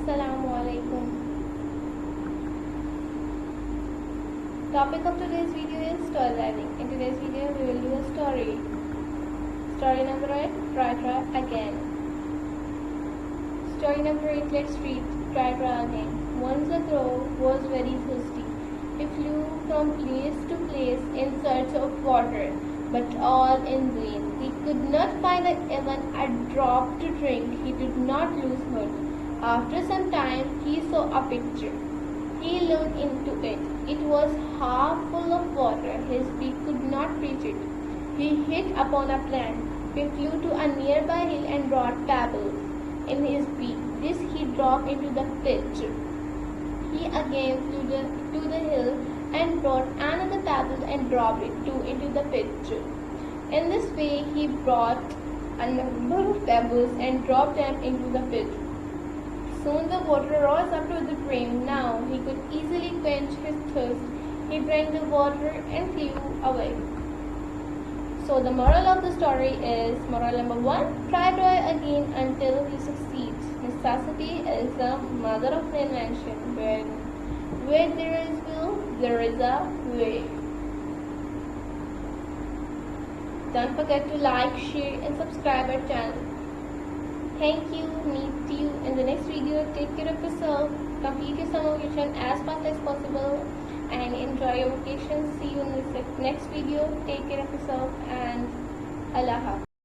Assalamu alaikum. Topic of today's video is story writing. In today's video, we will do a story. Story number 8. Try again. Story number 8. Let's read. Try again. Once a crow was very thirsty. He flew from place to place in search of water, but all in vain. He could not find even a drop to drink. He did not lose heart. After some time, he saw a picture. He looked into it. It was half full of water. His beak could not reach it. He hit upon a plant. He flew to a nearby hill and brought pebbles in his beak. This he dropped into the pit. He again flew to the hill and brought another pebble and dropped it too into the pit. In this way, he brought a number of pebbles and dropped them into the pit. Soon the water rose up to the brim. Now he could easily quench his thirst. He drank the water and flew away. So the moral of the story is, moral number 1, try again until you succeed. Necessity is the mother of invention. Where there is will, there is a way. Don't forget to like, share and subscribe our channel. Thank you. Meet you in the next video. Take care of yourself. Complete your summer vacation as fast as possible and enjoy your vacation. See you in the next video. Take care of yourself and Allah Hafiz.